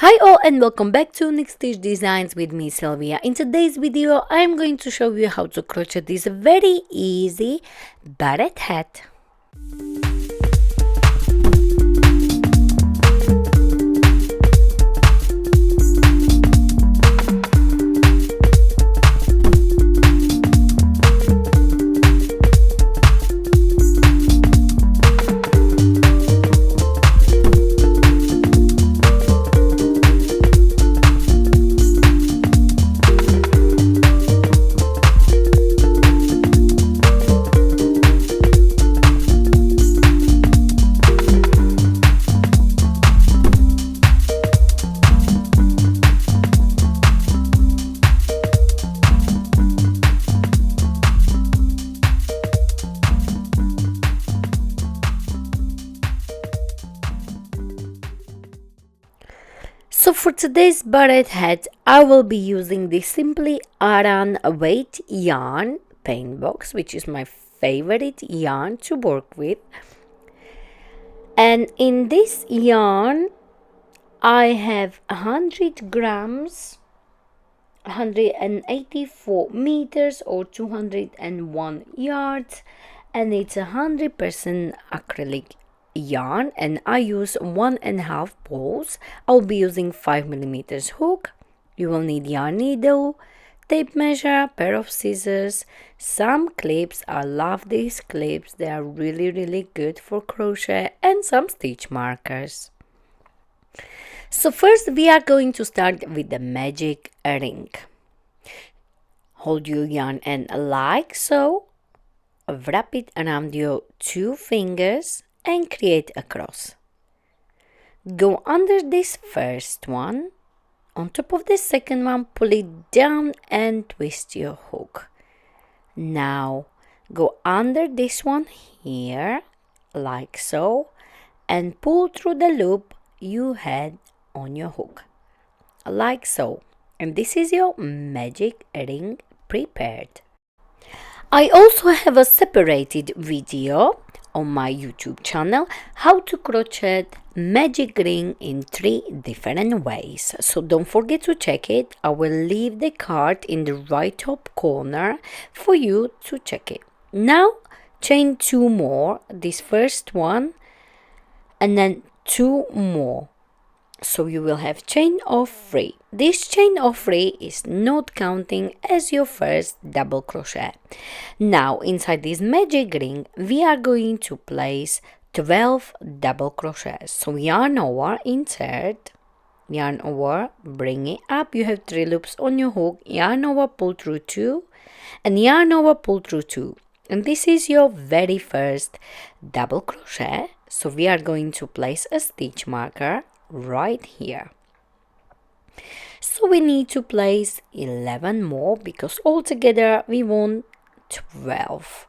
Hi all and welcome back to Next Stitch Designs with me Sylvia. In today's video I'm going to show you how to crochet this very easy beret hat. So for today's beret hat, I will be using the Simply Aran weight yarn paint box, which is my favorite yarn to work with. And in this yarn, I have 100 grams, 184 meters or 201 yards, and it's 100% acrylic yarn, and I use 1.5 balls. I'll be using 5mm hook. You will need yarn needle, tape measure, pair of scissors, some clips. I love these clips, they are really good for crochet, and some stitch markers. So first we are going to start with the magic ring. Hold your yarn end like so, wrap it around your 2 fingers and create a cross. Go under this first one, on top of the second one, pull it down and twist your hook. Now go under this one here, like so, and pull through the loop you had on your hook, like so. And this is your magic ring prepared. I also have a separated video on my YouTube channel how to crochet magic ring in 3 different ways, so don't forget to check it. I will leave the card in the right top corner for you to check it. Now chain 2 more, this first one, and then 2 more, so you will have chain of 3. This chain of 3 is not counting as your first double crochet. Now inside this magic ring we are going to place 12 double crochets. So yarn over, insert, yarn over, bring it up. You have 3 loops on your hook, yarn over, pull through 2, and yarn over, pull through 2. And this is your very first double crochet. So we are going to place a stitch marker right here. So we need to place 11 more because altogether we want 12.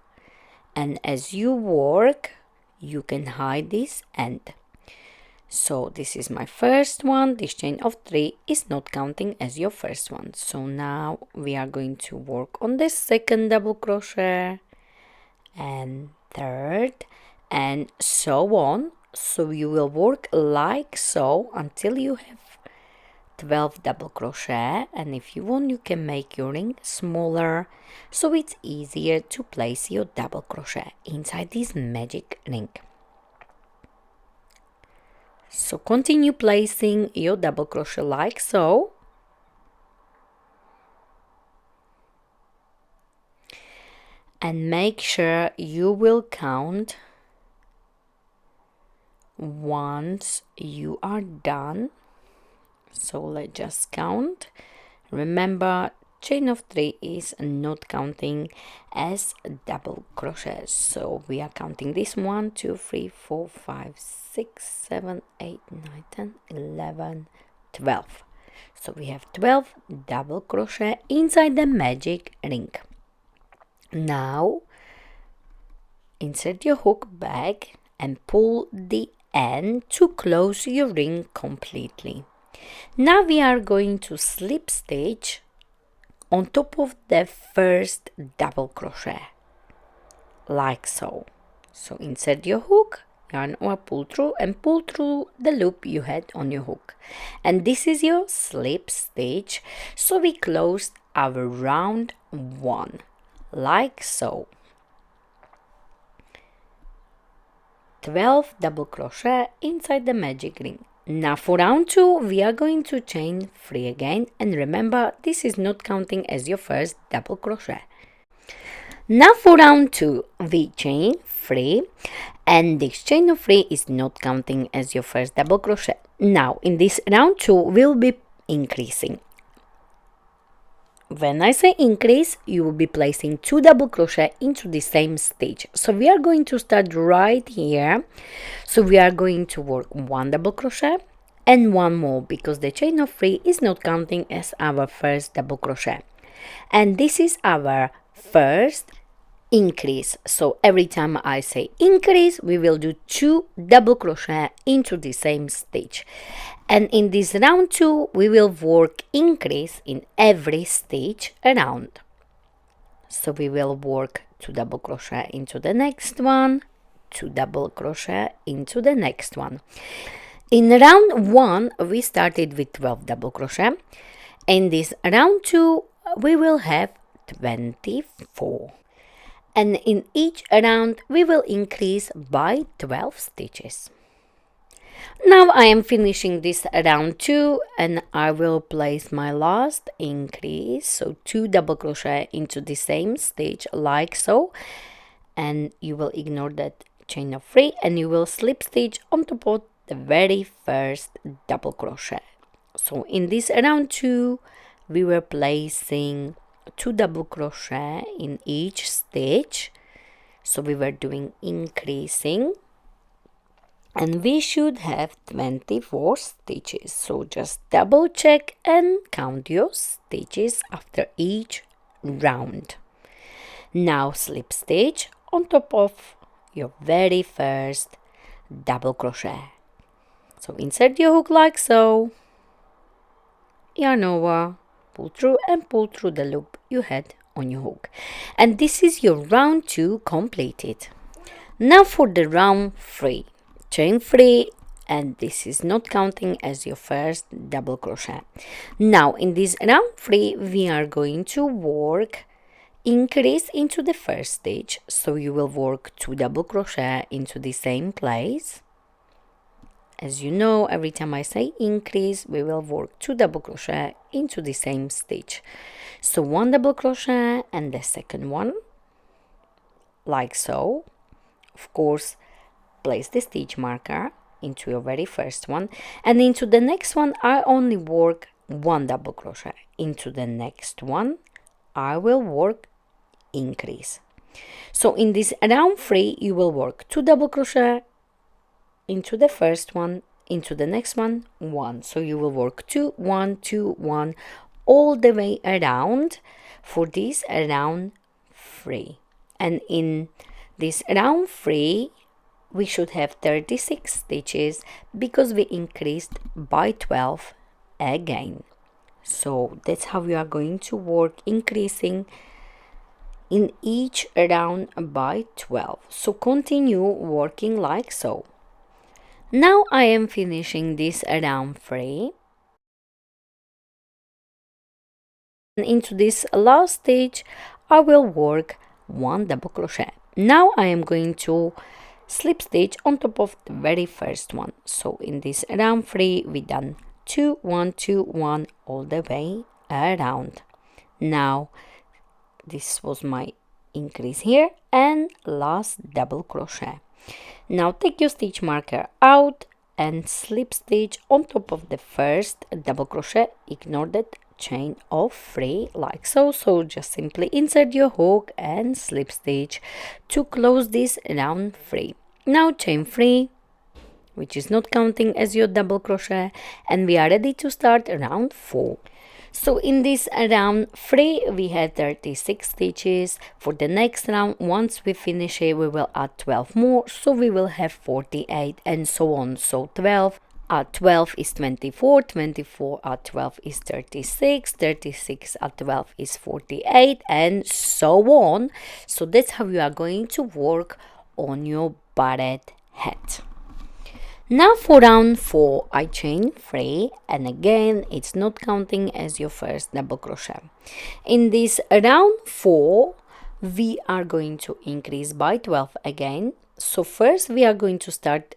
And as you work, you can hide this end. So this is my first one. This chain of 3 is not counting as your first one. So now we are going to work on the second double crochet and third and so on. So you will work like so until you have 12 double crochet, and if you want you can make your ring smaller so it's easier to place your double crochet inside this magic ring. So continue placing your double crochet like so. And make sure you will count once you are done. So let's just count. Remember, chain of 3 is not counting as double crochet. So we are counting this 1, 2, 3, 4, 5, 6, 7, 8, 9, 10, 11, 12. So we have 12 double crochet inside the magic ring. Now insert your hook back and pull the end to close your ring completely. Now we are going to slip stitch on top of the first double crochet like so. So insert your hook, yarn or pull through and pull through the loop you had on your hook. And this is your slip stitch. So we closed our round 1 like so. 12 double crochet inside the magic ring. Now for round 2 we are going to chain 3 again, and remember this is not counting as your first double crochet. Now for round 2 we chain 3, and this chain of 3 is not counting as your first double crochet. Now in this round 2 we'll be increasing. When I say increase, you will be placing 2 double crochet into the same stitch. So we are going to start right here. So we are going to work 1 double crochet and 1 more, because the chain of 3 is not counting as our first double crochet. And this is our first increase. So every time I say increase, we will do 2 double crochet into the same stitch. And in this round 2 we will work increase in every stitch around. So we will work 2 double crochet into the next one, 2 double crochet into the next one. In round 1 we started with 12 double crochet. In this round 2 we will have 24. And in each round we will increase by 12 stitches. Now I am finishing this round 2, and I will place my last increase, so 2 double crochet into the same stitch like so, and you will ignore that chain of 3 and you will slip stitch on top of the very first double crochet. So in this round 2 we were placing 2 double crochet in each stitch, so we were doing increasing, and we should have 24 stitches. So just double check and count your stitches after each round. Now slip stitch on top of your very first double crochet. So insert your hook like so, yarn over, pull through and pull through the loop you had on your hook. And this is your round 2 completed. Now for the round 3. Chain 3, and this is not counting as your first double crochet. Now in this round 3 we are going to work increase into the first stitch, so you will work 2 double crochet into the same place. As you know, every time I say increase we will work 2 double crochet into the same stitch. So 1 double crochet and the second one like so. Of course, place the stitch marker into your very first one, and into the next one I only work 1 double crochet. Into the next one I will work increase. So in this round 3 you will work 2 double crochet into the first one, into the next one 1. So you will work 2 1 2 1 all the way around for this round 3. And in this round 3 we should have 36 stitches, because we increased by 12 again. So that's how we are going to work, increasing in each round by 12. So continue working like so. Now I am finishing this round 3. And into this last stitch I will work 1 double crochet. Now I am going to slip stitch on top of the very first one. So in this round 3 we done 2 1 2 1 all the way around. Now this was my increase here and last double crochet. Now take your stitch marker out and slip stitch on top of the first double crochet. Ignore that chain of 3 like so. So just simply insert your hook and slip stitch to close this round 3. Now chain 3, which is not counting as your double crochet, and we are ready to start round 4. So in this round 3 we had 36 stitches. For the next round, once we finish it, we will add 12 more, so we will have 48, and so on. So 12 add 12 is 24, 24 add 12 is 36, 36 add 12 is 48, and so on. So that's how you are going to work on your barrette hat. Now for round 4, I chain 3, and again it's not counting as your first double crochet. In this round 4, we are going to increase by 12 again. So first we are going to start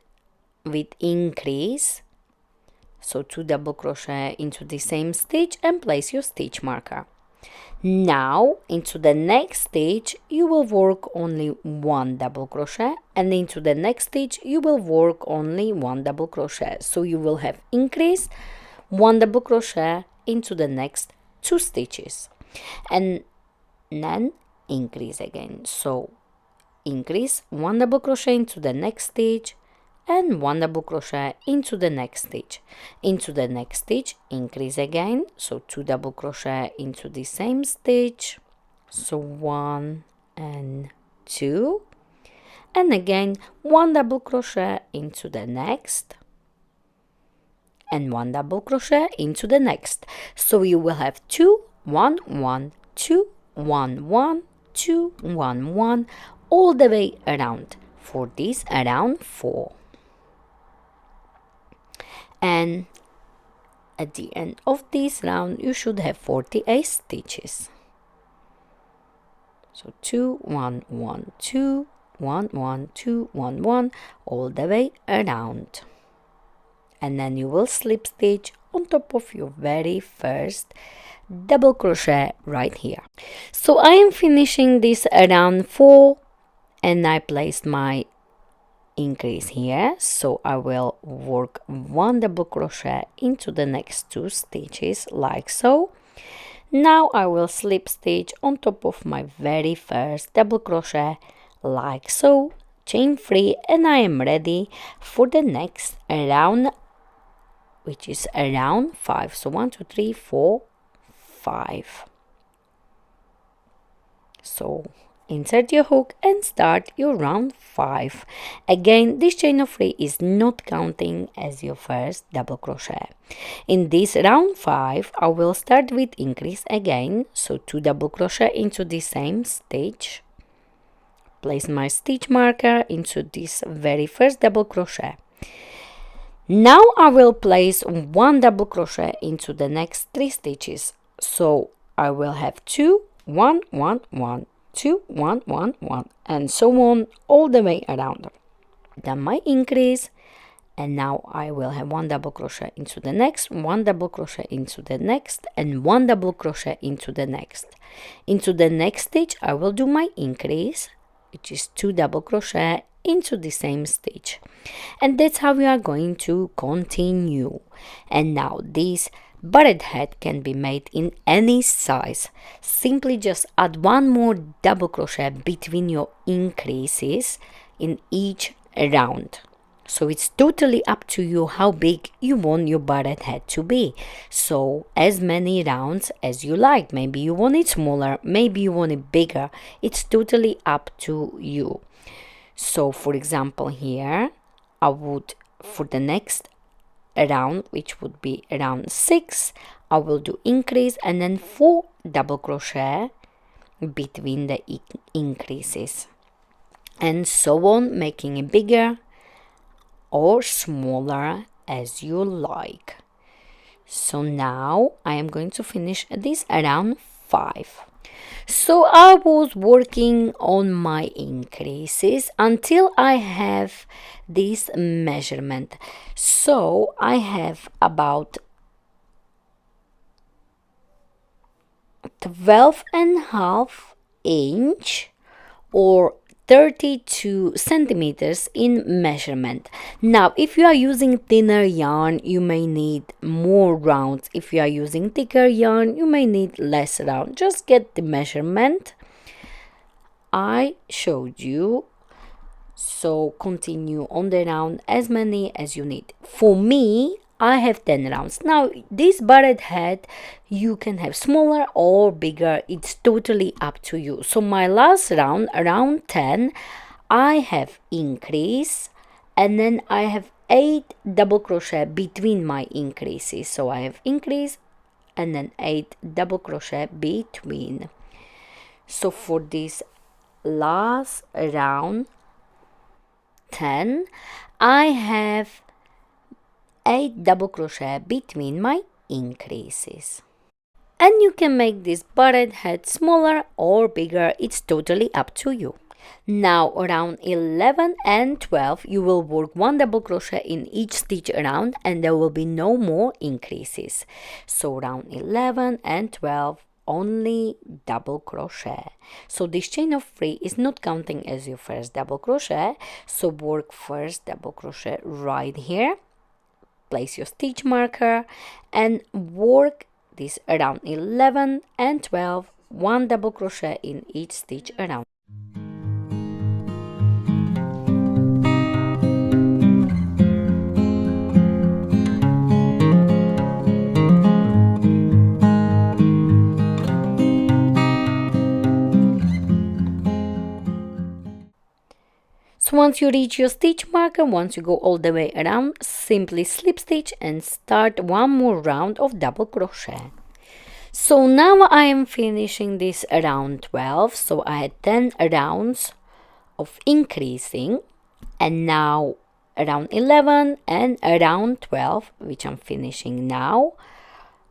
with increase, so 2 double crochet into the same stitch and place your stitch marker. Now into the next stitch you will work only 1 double crochet, and into the next stitch you will work only 1 double crochet. So you will have increase 1 double crochet into the next 2 stitches, and then increase again. So increase 1 double crochet into the next stitch and 1 double crochet into the next stitch. Into the next stitch, increase again, so 2 double crochet into the same stitch, so 1 and 2, and again 1 double crochet into the next and 1 double crochet into the next. So you will have 2 1 1 2 1 1 2 1 1 all the way around for this round 4. And at the end of this round you should have 48 stitches. So 2 1 1 2 1 1 2 1 1 all the way around, and then you will slip stitch on top of your very first double crochet right here. So I am finishing this round 4, and I placed my increase here, so I will work 1 double crochet into the next 2 stitches like so. Now I will slip stitch on top of my very first double crochet like so, chain 3, and I am ready for the next round, which is round 5. So 1 2 3 4 5. So insert your hook and start your round 5. Again, this chain of 3 is not counting as your first double crochet. In this round 5, I will start with increase again, so 2 double crochet into the same stitch, place my stitch marker into this very first double crochet. Now I will place 1 double crochet into the next 3 stitches, so I will have 2 1 1 1 2 1 1 1 and so on all the way around. Then my increase, and now I will have 1 double crochet into the next, 1 double crochet into the next, and 1 double crochet into the next. Into the next stitch I will do my increase, which is 2 double crochet into the same stitch, and that's how we are going to continue. And now this beret hat can be made in any size. Simply just add 1 more double crochet between your increases in each round. So it's totally up to you how big you want your beret hat to be. So as many rounds as you like. Maybe you want it smaller, maybe you want it bigger. It's totally up to you. So for example here, I would, for the next round, which would be round 6, I will do increase and then 4 double crochet between the increases, and so on, making it bigger or smaller as you like. So now I am going to finish this round 5. So I was working on my increases until I have this measurement. So I have about 12.5 inch or 32 centimeters in measurement. Now if you are using thinner yarn, you may need more rounds. If you are using thicker yarn, you may need less round. Just get the measurement I showed you. So continue on the round as many as you need. For me, I have 10 rounds. Now this beret hat, you can have smaller or bigger, it's totally up to you. So my last round, round 10, I have increase, and then I have 8 double crochet between my increases. So I have increase and then 8 double crochet between. So for this last round, 10, I have 8 double crochet between my increases. And you can make this beret head smaller or bigger, it's totally up to you. Now around 11 and 12 you will work 1 double crochet in each stitch around, and there will be no more increases. So around 11 and 12 only double crochet. So this chain of 3 is not counting as your first double crochet, so work first double crochet right here, place your stitch marker and work this around 11 and 12, 1 double crochet in each stitch around. So once you reach your stitch marker, once you go all the way around, simply slip stitch and start one more round of double crochet. So now I am finishing this around 12, so I had 10 rounds of increasing, and now around 11 and around 12, which I'm finishing now,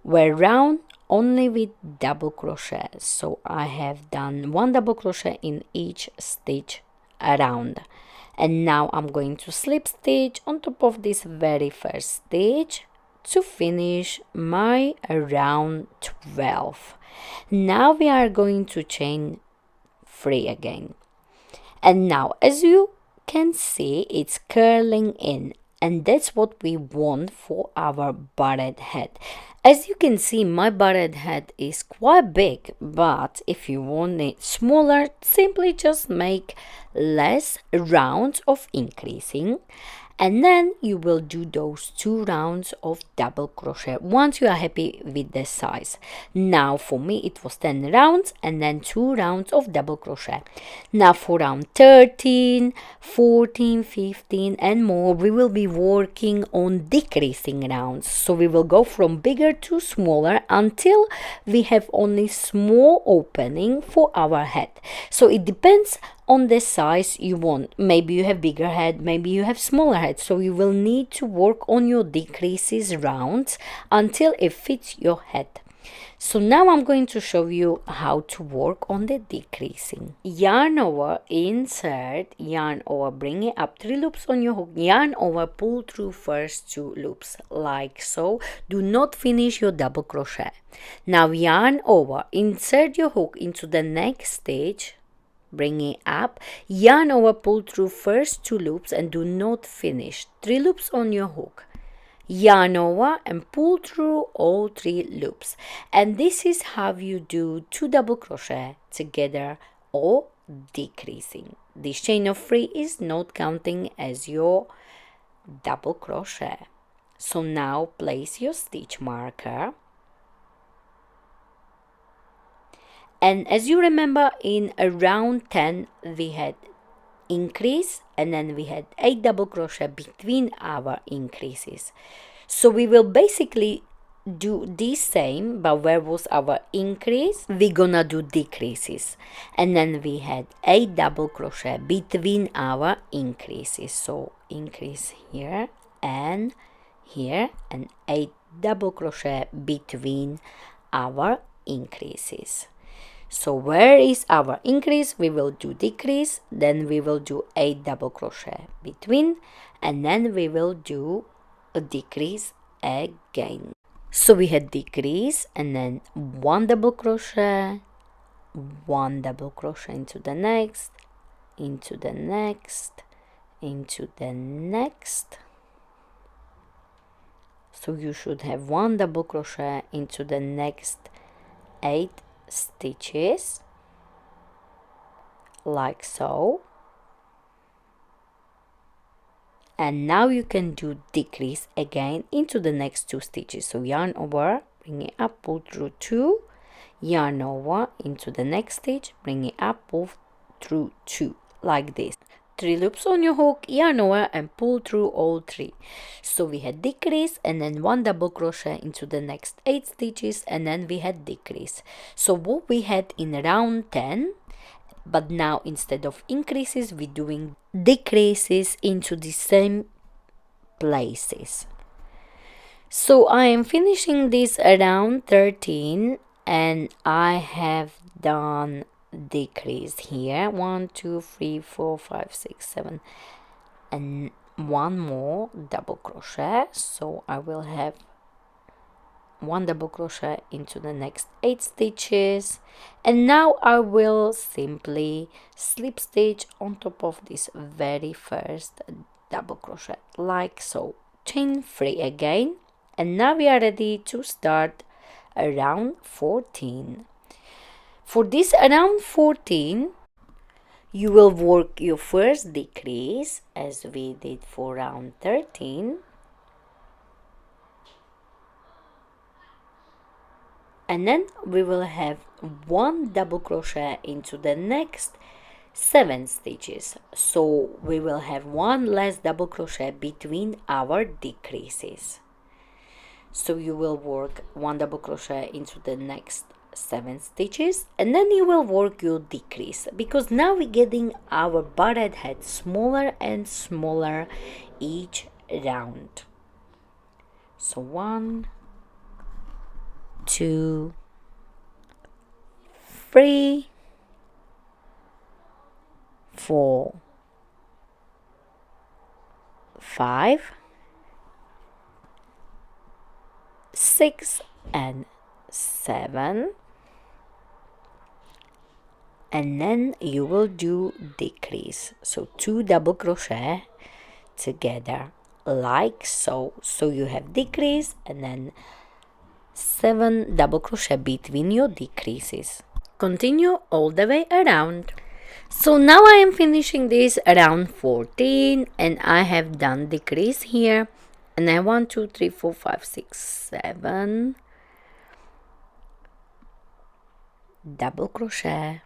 were round only with double crochet. So I have done 1 double crochet in each stitch around, and now I'm going to slip stitch on top of this very first stitch to finish my round 12. Now we are going to chain 3 again, and now as you can see it's curling in, and that's what we want for our beret head. As you can see, my beret head is quite big, but if you want it smaller, simply just make less rounds of increasing, and then you will do those 2 rounds of double crochet once you are happy with the size. Now for me it was 10 rounds and then 2 rounds of double crochet. Now for round 13, 14, 15 and more, we will be working on decreasing rounds. So we will go from bigger to smaller until we have only small opening for our head. So it depends on the size you want. Maybe you have bigger head, maybe you have smaller head, so you will need to work on your decreases rounds until it fits your head. So now I'm going to show you how to work on the decreasing. Yarn over, insert, yarn over, bring it up 3 loops on your hook, yarn over, pull through first 2 loops like so. Do not finish your double crochet. Now yarn over, insert your hook into the next stitch, bring it up, yarn over, pull through first 2 loops and do not finish. 3 loops on your hook, yarn over and pull through all 3 loops. And this is how you do 2 double crochet together or decreasing. This chain of 3 is not counting as your double crochet. So now place your stitch marker. And as you remember, in round 10 we had increase and then we had 8 double crochet between our increases. So we will basically do the same, but where was our increase? We're gonna do decreases, and then we had 8 double crochet between our increases. So increase here and 8 double crochet between our increases. So where is our increase? We will do decrease, then we will do 8 double crochet between, and then we will do a decrease again. So we had decrease and then 1 double crochet, 1 double crochet into the next, into the next, into the next. So you should have 1 double crochet into the next 8 stitches like so. And now you can do decrease again into the next 2 stitches. So yarn over, bring it up, pull through 2, yarn over into the next stitch, bring it up, pull through 2 like this. 3 loops on your hook, yarn over and pull through all 3. So we had decrease and then 1 double crochet into the next 8 stitches, and then we had decrease. So what we had in round 10, but now instead of increases we're doing decreases into the same places. So I am finishing this around 13 and I have done decrease here 1 2 3 4 5 6 7 and one more double crochet. So I will have one double crochet into the next 8 stitches, and now I will simply slip stitch on top of this very first double crochet like so. Chain 3 again, and now we are ready to start around 14. For this around 14 you will work your first decrease as we did for round 13, and then we will have one double crochet into the next 7 stitches. So we will have one less double crochet between our decreases. So you will work one double crochet into the next 7 stitches, and then you will work your decrease, because now we're getting our beret head smaller and smaller each round. So 1 2 3 4 5 6 and 7, and then you will do decrease, so 2 double crochet together like so. So you have decrease and then 7 double crochet between your decreases. Continue all the way around. So now I am finishing this around 14 and I have done decrease here, and I 1 2 3 4 5 6 7 double crochet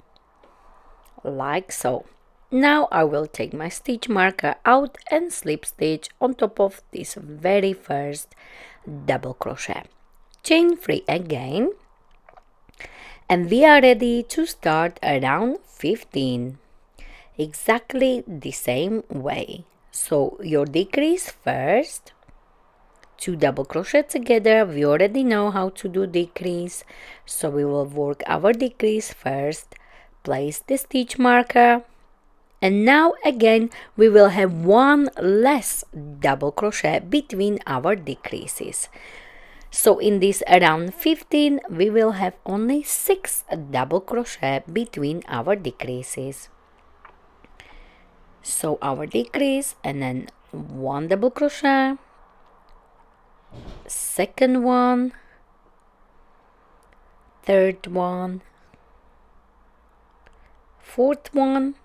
like so. Now I will take my stitch marker out and slip stitch on top of this very first double crochet. Chain 3 again, and we are ready to start around 15, exactly the same way. So your decrease first, 2 double crochet together. We already know how to do decrease, so we will work our decrease first, place the stitch marker, and now again we will have one less double crochet between our decreases. So in this around 15 we will have only 6 double crochet between our decreases. So our decrease and then 1 double crochet, second one, third one, fourth one,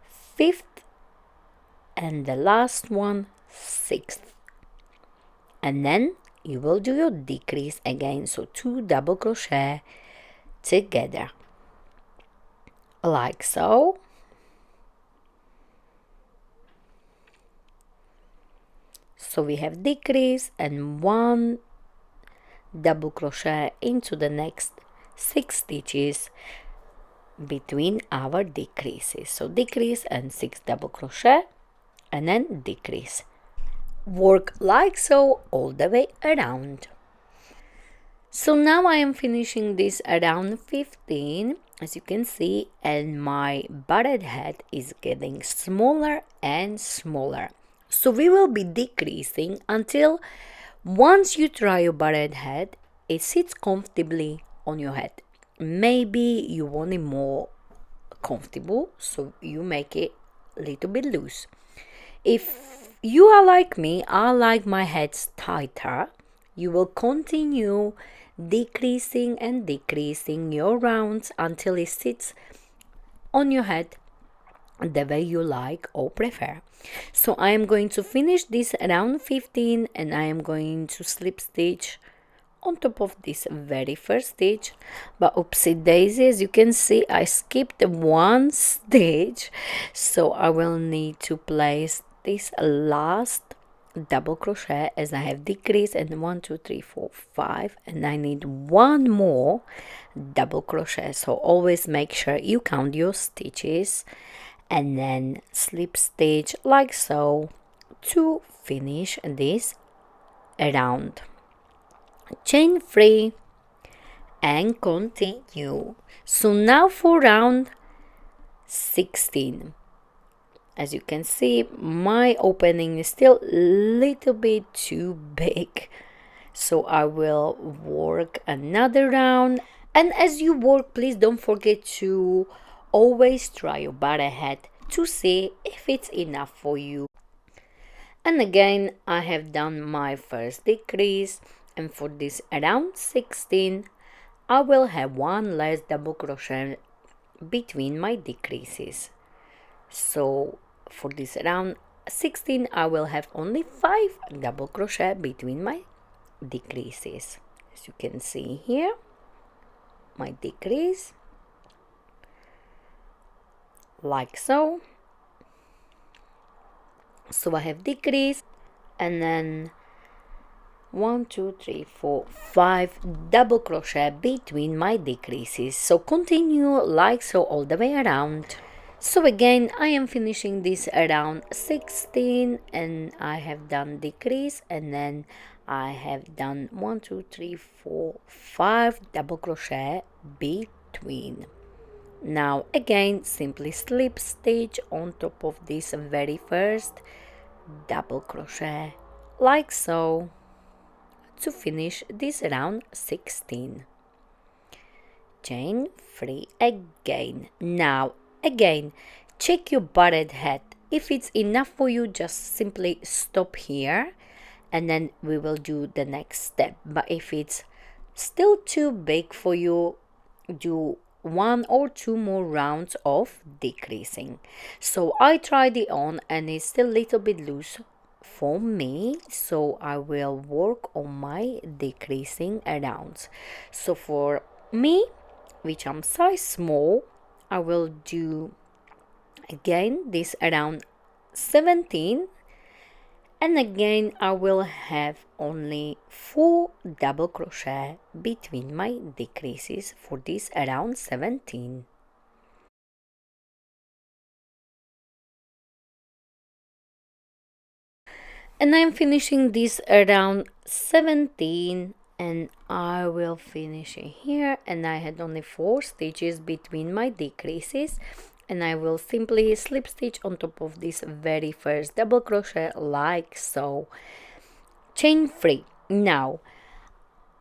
fifth, and the last one, sixth. And then you will do your decrease again, so 2 double crochet together like so. So we have decrease and 1 double crochet into the next 6 stitches between our decreases. So decrease and 6 double crochet and then decrease. Work like so all the way around. So now I am finishing this around 15, as you can see, and my beret head is getting smaller and smaller. So we will be decreasing until once you try your beret head, it sits comfortably on your head. Maybe you want it more comfortable, so you make it a little bit loose. If you are like me, I like my heads tighter, you will continue decreasing and decreasing your rounds until it sits on your head the way you like or prefer. So I am going to finish this around 15 and I am going to slip stitch on top of this very first stitch, but oopsie daisy, as you can see I skipped one stitch, so I will need to place this last double crochet as I have decreased, and 1 2 3 4 5, and I need one more double crochet. So always make sure you count your stitches and then slip stitch like so to finish this round. Chain 3 and continue. So now for round 16. As you can see, my opening is still a little bit too big, so I will work another round. And as you work, please don't forget to always try your beret head to see if it's enough for you. And again, I have done my first decrease, and for this round 16 I will have one less double crochet between my decreases. So for this round 16 I will have only 5 double crochet between my decreases. As you can see here, my decrease like so. So I have decreased, and then 1 2 3 4 5 double crochet between my decreases. So continue like so all the way around. So again, I am finishing this around 16, and I have done decrease, and then I have done 1 2 3 4 5 double crochet between. Now again, simply slip stitch on top of this very first double crochet like so to finish this round 16. Chain 3 again. Now again, check your butted head. If it's enough for you, just simply stop here, and then we will do the next step. But if it's still too big for you, do 1 or 2 more rounds of decreasing. So I tried it on, and it's still a little bit loose for me, so I will work on my decreasing rounds. So for me, which I'm size small, I will do again this around 17, and again I will have only 4 double crochet between my decreases for this around 17. And I'm finishing this around 17, and I will finish it here, and I had only 4 stitches between my decreases, and I will simply slip stitch on top of this very first double crochet like so. Chain 3. Now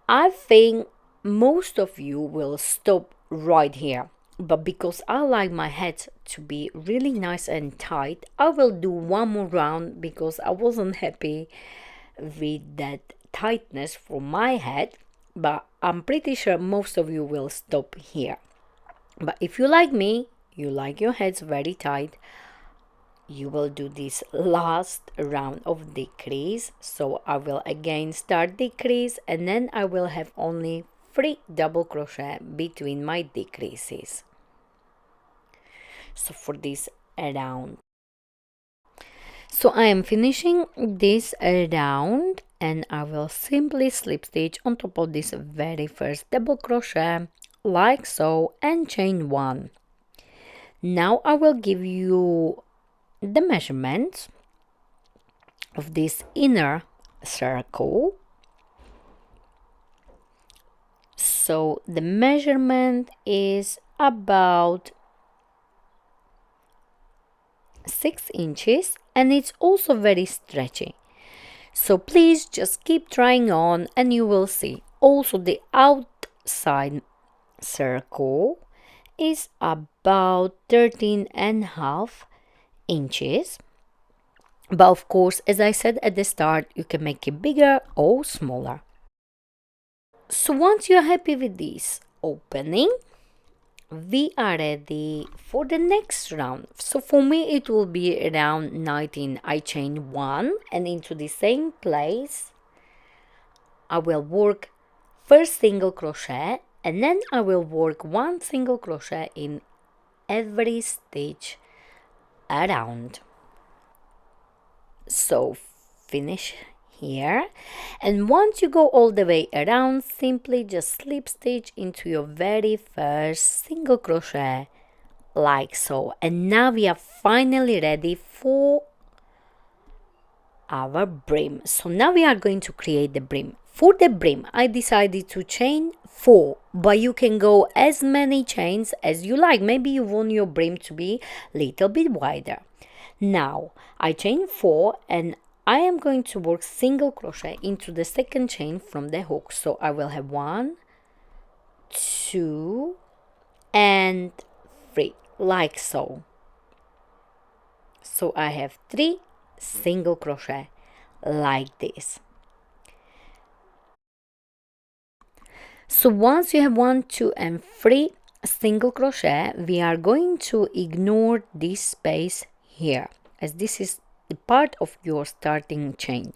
I think most of you will stop right here, but because I like my head to be really nice and tight, I will do one more round because I wasn't happy with that tightness for my head. But I'm pretty sure most of you will stop here. But if you like me, you like your heads very tight, you will do this last round of decrease. So I will again start decrease, and then I will have only 3 double crochet between my decreases. So for this round, so I am finishing this round, and I will simply slip stitch on top of this very first double crochet like so, and chain 1. Now I will give you the measurements of this inner circle. So the measurement is about 6 inches, and it's also very stretchy. So please just keep trying on, and you will see. Also the outside circle is about 13.5 inches. But of course, as I said at the start, you can make it bigger or smaller. So once you're happy with this opening, we are ready for the next round. So for me, it will be around 19. I chain 1, and into the same place I will work first single crochet, and then I will work 1 single crochet in every stitch around. So finish here. And once you go all the way around, simply just slip stitch into your very first single crochet like so. And now we are finally ready for our brim. So now we are going to create the brim. For the brim, I decided to chain 4, but you can go as many chains as you like. Maybe you want your brim to be a little bit wider. Now I chain 4 and I am going to work single crochet into the second chain from the hook. So I will have 1, 2 and 3 like so. So I have 3 single crochet like this. So once you have 1, 2 and 3 single crochet, we are going to ignore this space here, as this is the part of your starting chain.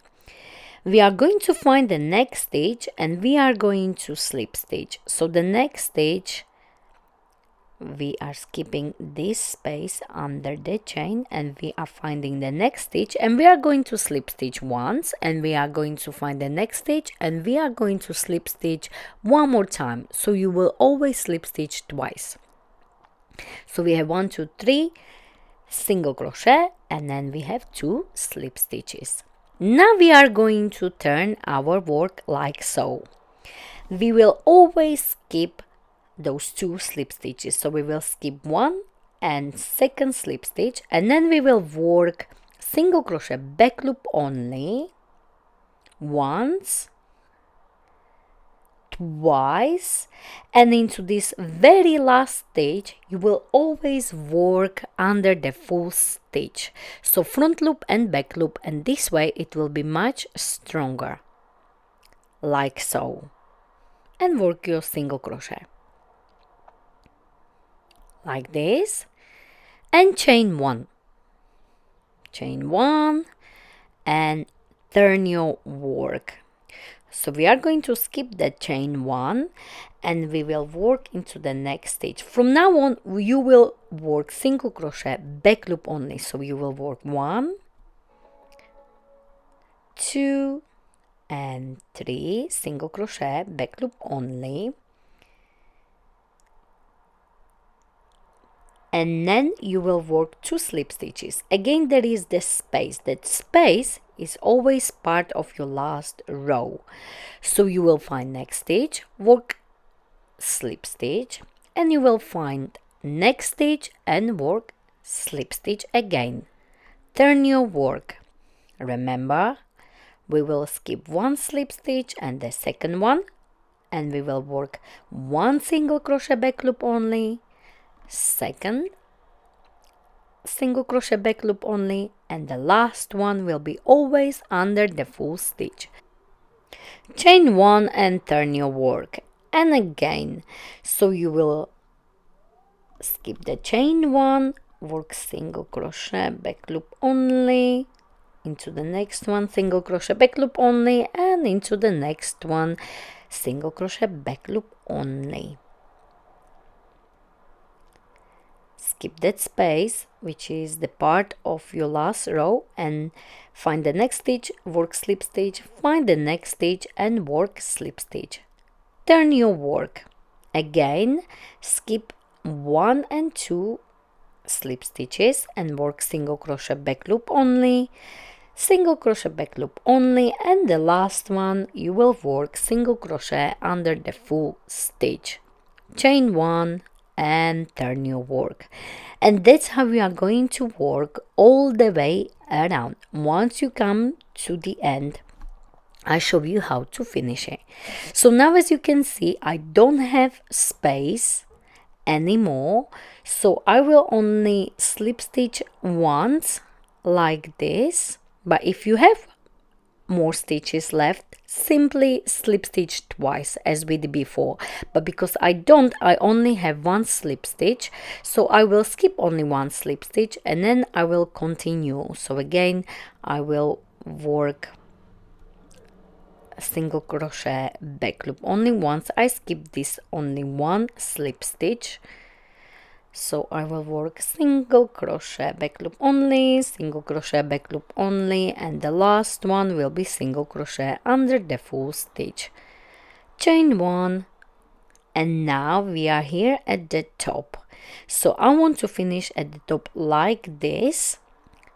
We are going to find the next stitch and we are going to slip stitch. So the next stitch, we are skipping this space under the chain and we are finding the next stitch, and we are going to slip stitch once, and we are going to find the next stitch and we are going to slip stitch one more time. So you will always slip stitch twice. So we have 1, 2, 3 single crochet and then we have 2 slip stitches. Now we are going to turn our work like so. We will always skip those 2 slip stitches. So we will skip 1 and second slip stitch, and then we will work single crochet back loop only once, twice, and into this very last stage you will always work under the full stitch. So front loop and back loop, and this way it will be much stronger like so. And work your single crochet like this and chain 1 and turn your work. So we are going to skip the chain 1 and we will work into the next stage. From now on you will work single crochet back loop only. So you will work 1, 2 and 3 single crochet back loop only, and then you will work 2 slip stitches. Again, there is the space. That space is always part of your last row. So you will find next stitch, work slip stitch, and you will find next stitch and work slip stitch again. Turn your work. Remember, we will skip 1 slip stitch and the second one, and we will work 1 single crochet back loop only, second single crochet back loop only, and the last one will be always under the full stitch. Chain 1 and turn your work, and again, so you will skip the chain 1, work single crochet back loop only, into the next one single crochet back loop only, and into the next one single crochet back loop only. Skip that space, which is the part of your last row, and find the next stitch, work slip stitch, find the next stitch and work slip stitch. Turn your work. Again, skip 1 and 2 slip stitches and work single crochet back loop only, single crochet back loop only, and the last one you will work single crochet under the full stitch. Chain 1 and turn your work, and that's how we are going to work all the way around. Once you come to the end, I show you how to finish it. So now, as you can see, I don't have space anymore, so I will only slip stitch once like this. But if you have more stitches left, simply slip stitch twice as we did before. But because I don't, I only have 1 slip stitch, so I will skip only 1 slip stitch and then I will continue. So again, I will work a single crochet back loop only once. I skip this only 1 slip stitch. So I will work single crochet back loop only, single crochet back loop only, and the last one will be single crochet under the full stitch. Chain 1, and now we are here at the top. So I want to finish at the top like this,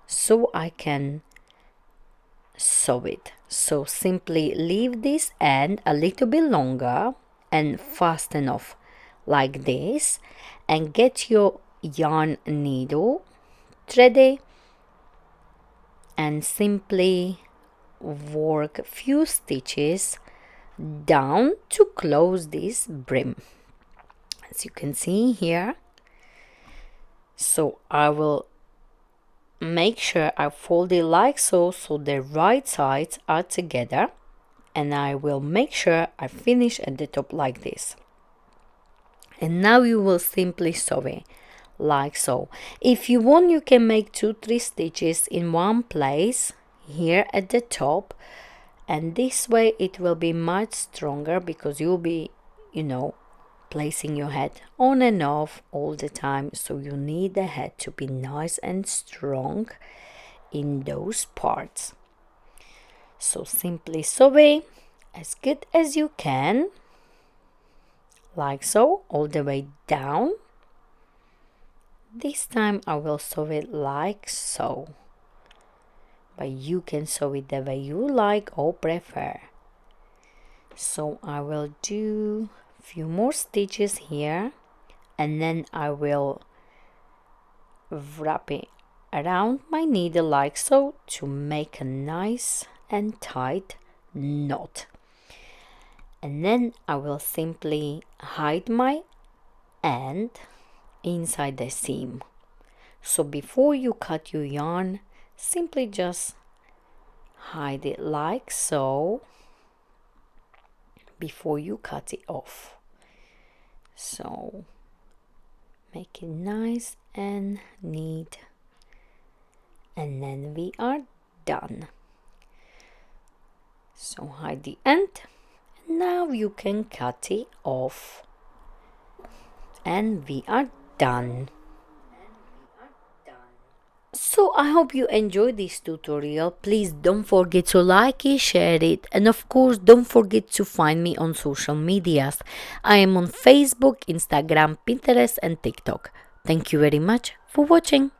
so I can sew it. So simply leave this end a little bit longer and fasten off like this, and get your yarn needle, thread it, and simply work a few stitches down to close this brim, as you can see here. So I will make sure I fold it like so the right sides are together, and I will make sure I finish at the top like this. And now you will simply sew it like so. If you want, you can make 2-3 stitches in one place here at the top, and this way it will be much stronger, because you'll be, placing your head on and off all the time, so you need the head to be nice and strong in those parts. So simply sew it as good as you can, like so, all the way down. This time I will sew it like so, but you can sew it the way you like or prefer. So I will do a few more stitches here, and then I will wrap it around my needle like so to make a nice and tight knot. And then I will simply hide my end inside the seam. So before you cut your yarn, simply just hide it like so before you cut it off. So make it nice and neat, and then we are done. So hide the end. Now you can cut it off, and we are done. So I hope you enjoyed this tutorial. Please don't forget to like it, share it, and of course don't forget to find me on social medias. I am on Facebook, Instagram, Pinterest and TikTok. Thank you very much for watching.